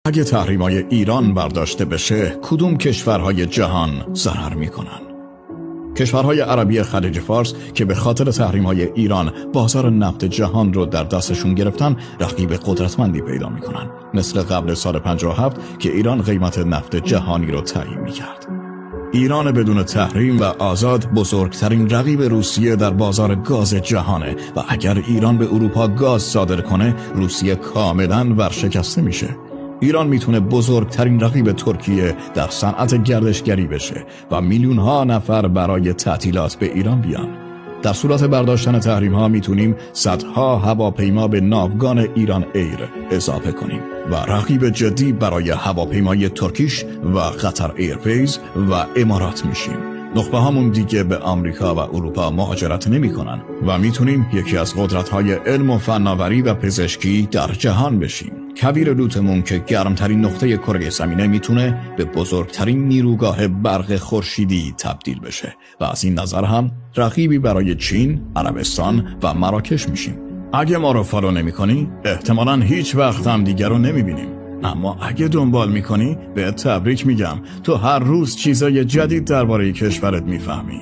اگه تحریم‌های ایران برداشته بشه، کدوم کشورهای جهان ضرر میکنن؟ کشورهای عربی خلیج فارس که به خاطر تحریم‌های ایران بازار نفت جهان رو در دستشون گرفتن، رقیب قدرتمندی پیدا میکنن، مثل قبل سال 57 که ایران قیمت نفت جهانی رو تعیین میکرد. ایران بدون تحریم و آزاد بزرگترین رقیب روسیه در بازار گاز جهانه و اگر ایران به اروپا گاز صادر کنه، روسیه کاملا ورشکسته میشه. ایران میتونه بزرگترین رقیب ترکیه در صنعت گردشگری بشه و میلیون ها نفر برای تعطیلات به ایران بیان. در صورت برداشتن تحریم ها میتونیم صدها هواپیما به ناوگان ایران ایر اضافه کنیم و رقیب جدی برای هواپیمای ترکیش و قطر ایرویز و امارات میشیم. نخبه هامون دیگه به آمریکا و اروپا مهاجرت نمی کنن و میتونیم یکی از قدرت‌های علم و فناوری و پزشکی در جهان بشیم. کویر لوتمون که گرمترین نقطه کره زمینه میتونه به بزرگترین نیروگاه برق خورشیدی تبدیل بشه و از این نظر هم رقیبی برای چین، عربستان و مراکش میشیم. اگه ما رو فالو نمی کنی، احتمالاً هیچ وقت هم دیگر رو نمی بینیم. اما اگه دنبال میکنی، به تبریک میگم، تو هر روز چیزای جدید درباره کشورت میفهمی.